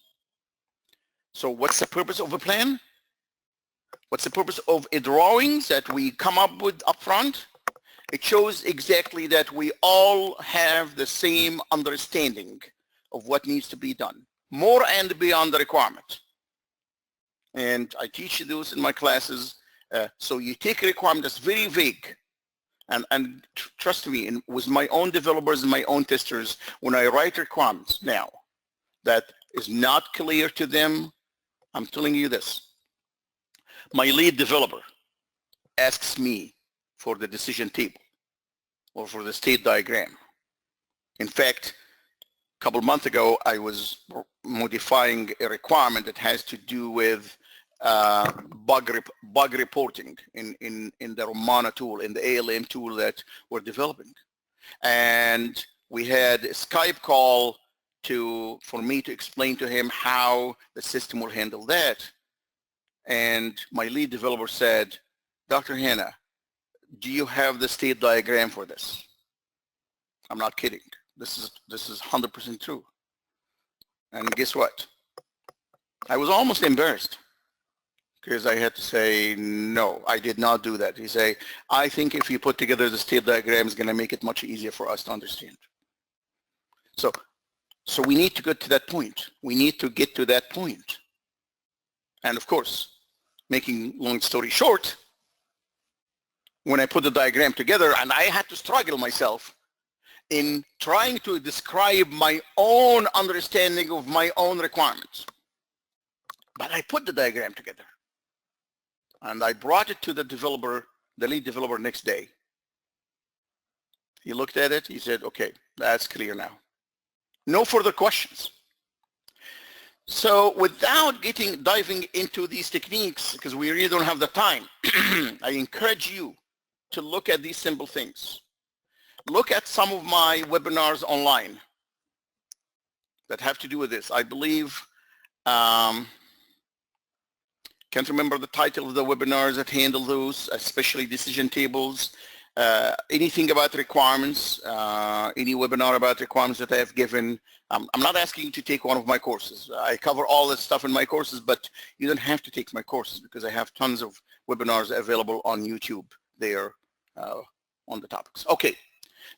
[SPEAKER 2] So what's the purpose of a plan? What's the purpose of a drawings that we come up with up front? It shows exactly that we all have the same understanding of what needs to be done, more and beyond the requirement. And I teach those in my classes. So you take a requirement that's very vague, and trust me, with my own developers and my own testers, when I write requirements now that is not clear to them, I'm telling you this. My lead developer asks me for the decision table or for the state diagram. In fact, a couple of months ago, I was modifying a requirement that has to do with bug reporting in the Romana tool, in the ALM tool that we're developing. And we had a Skype call for me to explain to him how the system will handle that. And my lead developer said, Dr. Hanna, do you have the state diagram for this? I'm not kidding. This is 100% true. And guess what? I was almost embarrassed because I had to say, no, I did not do that. He say, I think if you put together the state diagram, it's going to make it much easier for us to understand. So we need to get to that point. We need to get to that point. And of course, making long story short, when I put the diagram together, and I had to struggle myself in trying to describe my own understanding of my own requirements. But I put the diagram together. And I brought it to the developer, the lead developer, next day. He looked at it, he said, okay, that's clear now. No further questions. So without diving into these techniques, because we really don't have the time, I encourage you to look at these simple things. Look at some of my webinars online that have to do with this. I believe, can't remember the title of the webinars that handle those, especially decision tables. Anything about requirements, any webinar about requirements that I have given. I'm not asking you to take one of my courses. I cover all this stuff in my courses, but you don't have to take my courses because I have tons of webinars available on YouTube there on the topics. Okay,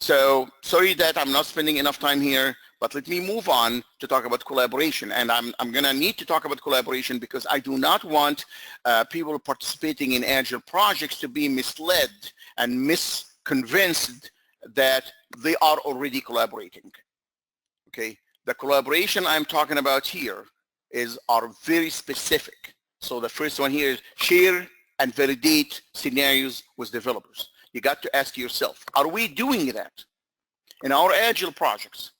[SPEAKER 2] so sorry that I'm not spending enough time here, but let me move on to talk about collaboration. And I'm gonna need to talk about collaboration because I do not want people participating in Agile projects to be misled and misconvinced that they are already collaborating. Okay, the collaboration I'm talking about here are very specific. So the first one here is share and validate scenarios with developers. You got to ask yourself, are we doing that? In our Agile projects,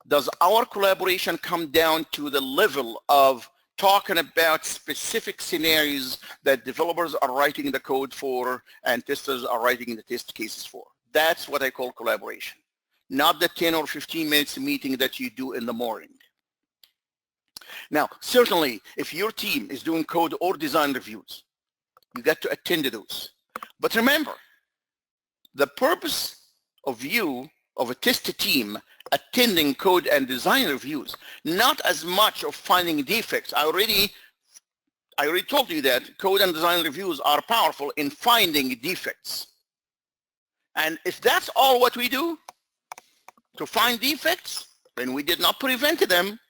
[SPEAKER 2] does our collaboration come down to the level of talking about specific scenarios that developers are writing the code for and testers are writing the test cases for? That's what I call collaboration, not the 10 or 15 minutes meeting that you do in the morning. Now, certainly, if your team is doing code or design reviews, you got to attend to those. But remember, the purpose of a test team attending code and design reviews, not as much of finding defects. I already told you that code and design reviews are powerful in finding defects. And if that's all what we do, to find defects, then we did not prevent them.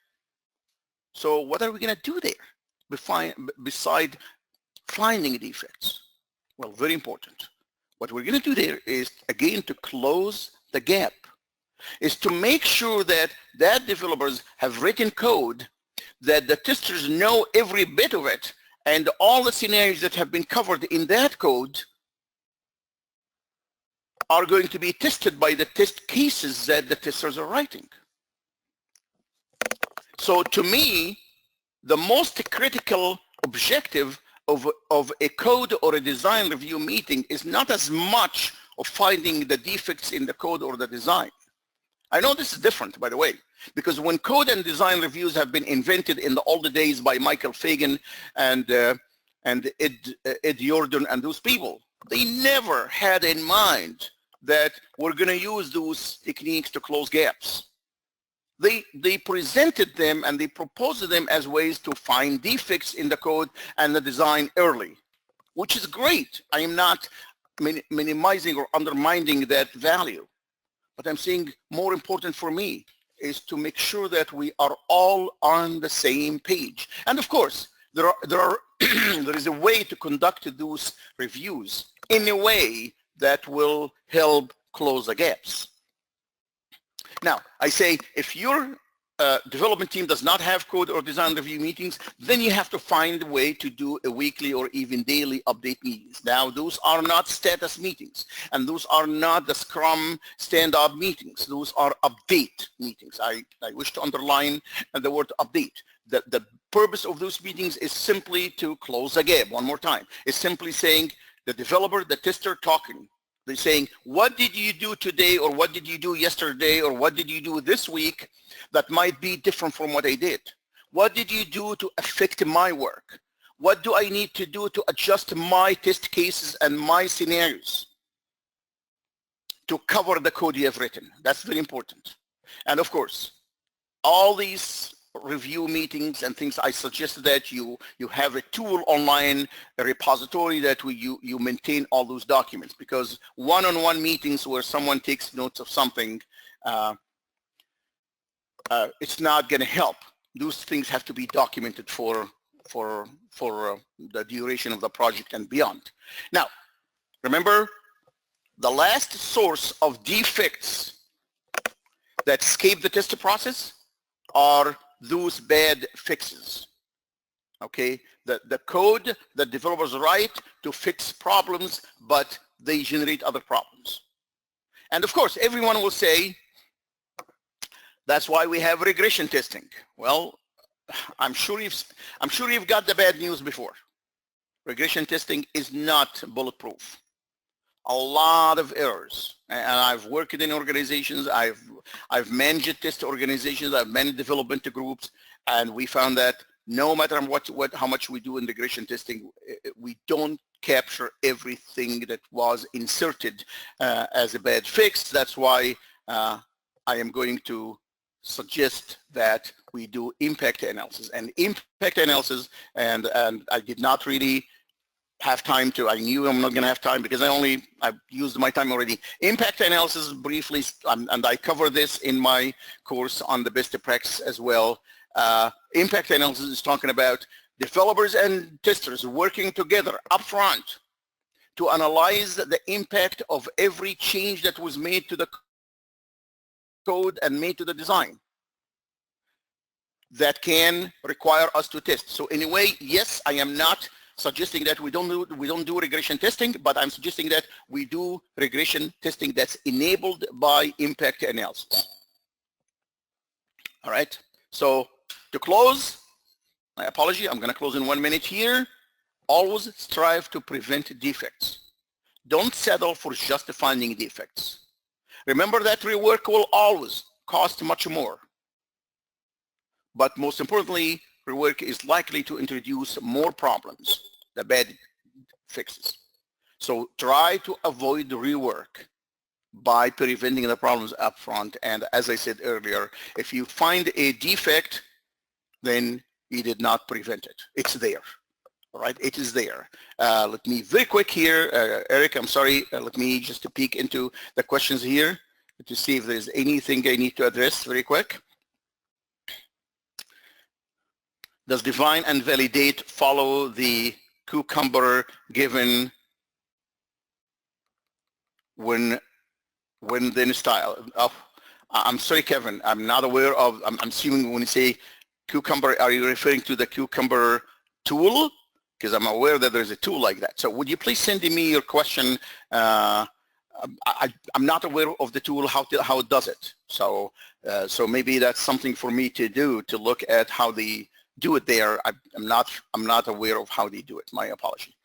[SPEAKER 2] So what are we going to do there beside finding defects? Well, very important. What we're going to do there is, again, to close the gap, is to make sure that developers have written code, that the testers know every bit of it, and all the scenarios that have been covered in that code are going to be tested by the test cases that the testers are writing. So to me, the most critical objective of a code or a design review meeting is not as much of finding the defects in the code or the design. I know this is different, by the way, because when code and design reviews have been invented in the older days by Michael Fagan and Ed Jordan and those people, they never had in mind that we're going to use those techniques to close gaps. They presented them and they proposed them as ways to find defects in the code and the design early, which is great. I am not minimizing or undermining that value. But I'm saying more important for me is to make sure that we are all on the same page. And of course, there is a way to conduct those reviews in a way that will help close the gaps. Now, I say if your development team does not have code or design review meetings, then you have to find a way to do a weekly or even daily update meetings. Now, those are not status meetings, and those are not the Scrum stand-up meetings. Those are update meetings. I wish to underline the word update. The purpose of those meetings is simply to close the gap. One more time. It's simply saying the developer, the tester talking. They're saying, what did you do today, or what did you do yesterday, or what did you do this week that might be different from what I did? What did you do to affect my work? What do I need to do to adjust my test cases and my scenarios to cover the code you have written? That's very important. And of course, all these review meetings and things, I suggest that you have a tool online, a repository that you maintain all those documents, because one-on-one meetings where someone takes notes of something, it's not going to help. Those things have to be documented for the duration of the project and beyond. Now, remember, the last source of defects that escape the test process are those bad fixes. Okay, the code that developers write to fix problems, but they generate other problems. And of course, everyone will say, That's why we have regression testing. Well, I'm sure you've got the bad news before. Regression testing is not bulletproof. A lot of errors, and I've worked in organizations. I've managed test organizations. I've managed development groups, and we found that no matter how much we do in regression testing, we don't capture everything that was inserted as a bad fix. That's why I am going to suggest that we do impact analysis. And impact analysis, and I did not really have time to, I knew I'm not going to have time because I've used my time already. Impact analysis briefly, and I cover this in my course on the best practice as well. Impact analysis is talking about developers and testers working together upfront to analyze the impact of every change that was made to the code and made to the design that can require us to test. So anyway, yes, I am not suggesting that we don't do regression testing, but I'm suggesting that we do regression testing that's enabled by impact analysis. All right. So to close, my apology, I'm going to close in 1 minute here. Always strive to prevent defects. Don't settle for just finding defects. Remember that rework will always cost much more. But most importantly, rework is likely to introduce more problems, the bad fixes. So try to avoid rework by preventing the problems up front. And as I said earlier, if you find a defect, then you did not prevent it. It's there. All right, it is there. Let me very quick here, Eric, I'm sorry, let me just peek into the questions here to see if there's anything I need to address very quick. Does define and validate follow the cucumber given when then style? Oh, I'm sorry, Kevin. I'm not aware of. I'm assuming when you say cucumber, are you referring to the cucumber tool? Because I'm aware that there's a tool like that. So would you please send me your question? I'm not aware of the tool, how it does it. So so maybe that's something for me to do, to look at how they do it there. I'm not aware of how they do it. My apology.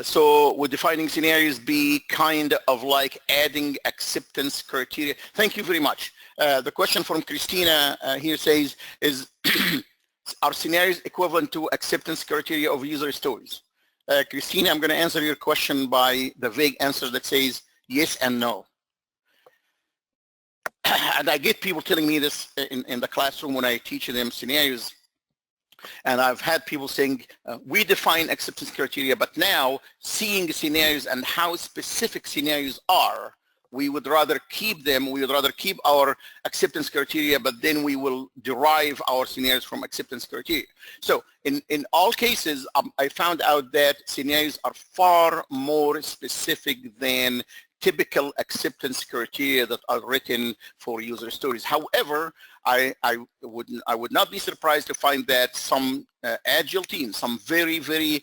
[SPEAKER 2] So would defining scenarios be kind of like adding acceptance criteria? Thank you very much. The question from Christina here says, are scenarios equivalent to acceptance criteria of user stories? Christina, I'm going to answer your question by the vague answer that says yes and no. And I get people telling me this in the classroom when I teach them scenarios. And I've had people saying, we define acceptance criteria, but now seeing scenarios and how specific scenarios are, we would rather keep them. We would rather keep our acceptance criteria, but then we will derive our scenarios from acceptance criteria. So in all cases, I found out that scenarios are far more specific than typical acceptance criteria that are written for user stories. However, I would not be surprised to find that some agile teams, some very, very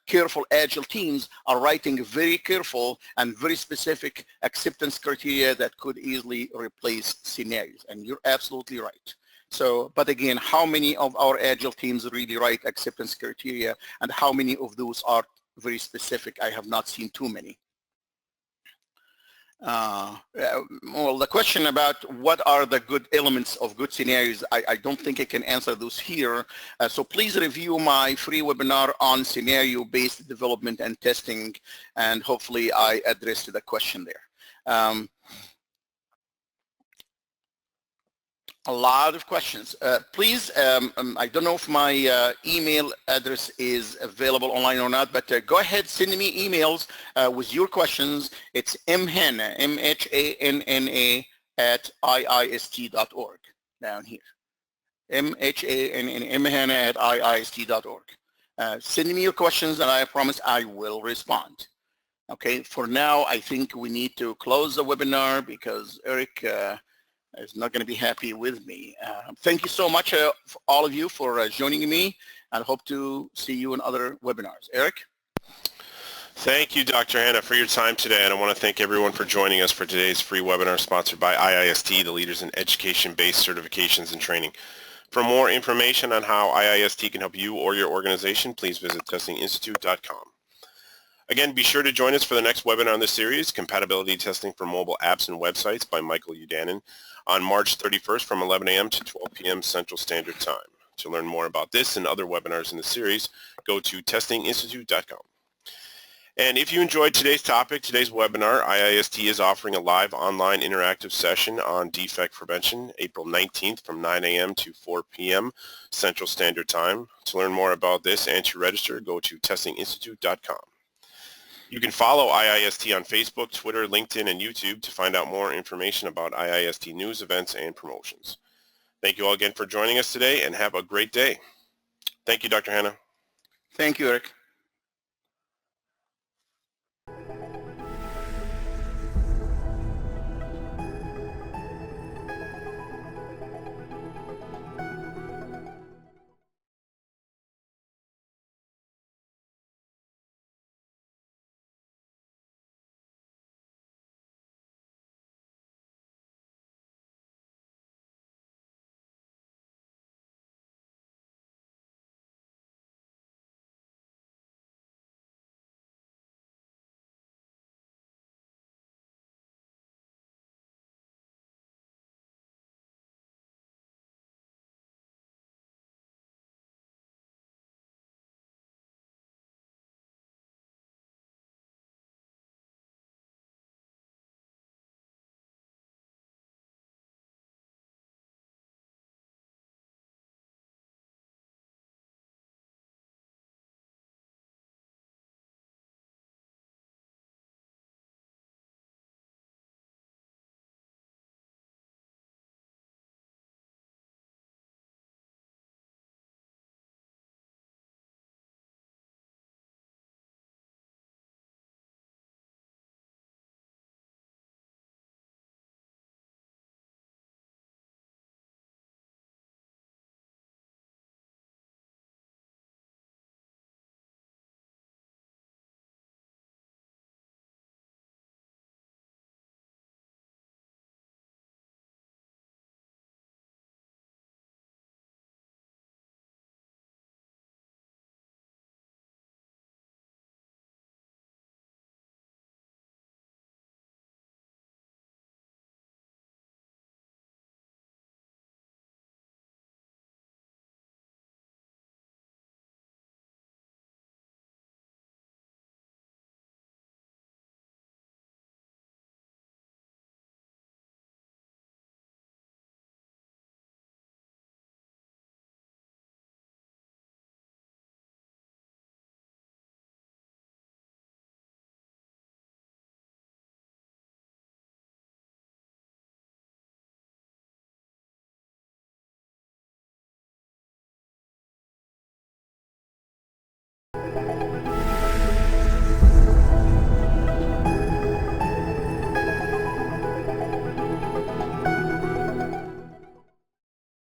[SPEAKER 2] careful agile teams are writing very careful and very specific acceptance criteria that could easily replace scenarios. And you're absolutely right. So, but again, how many of our agile teams really write acceptance criteria, and how many of those are very specific? I have not seen too many. Well, the question about what are the good elements of good scenarios, I don't think I can answer those here. So please review my free webinar on scenario-based development and testing, and hopefully I addressed the question there. A lot of questions. Please, I don't know if my email address is available online or not, but go ahead, send me emails with your questions. It's mhanna, M-H-A-N-N-A @iist.org down here. mhanna at iist.org. Send me your questions and I promise I will respond. Okay, for now, I think we need to close the webinar because Eric is not going to be happy with me. Thank you so much, all of you, for joining me, and hope to see you in other webinars. Eric?
[SPEAKER 1] Thank you, Dr. Hanna, for your time today, and I want to thank everyone for joining us for today's free webinar sponsored by IIST, the leaders in education-based certifications and training. For more information on how IIST can help you or your organization, please visit testinginstitute.com. Again, be sure to join us for the next webinar in this series, Compatibility Testing for Mobile Apps and Websites by Michael Udanin, on March 31st from 11 a.m. to 12 p.m. Central Standard Time. To learn more about this and other webinars in the series, go to testinginstitute.com. And if you enjoyed today's topic, today's webinar, IIST is offering a live online interactive session on defect prevention, April 19th from 9 a.m. to 4 p.m. Central Standard Time. To learn more about this and to register, go to testinginstitute.com. You can follow IIST on Facebook, Twitter, LinkedIn, and YouTube to find out more information about IIST news, events, and promotions. Thank you all again for joining us today, and have a great day. Thank you, Dr. Hanna.
[SPEAKER 2] Thank you, Eric.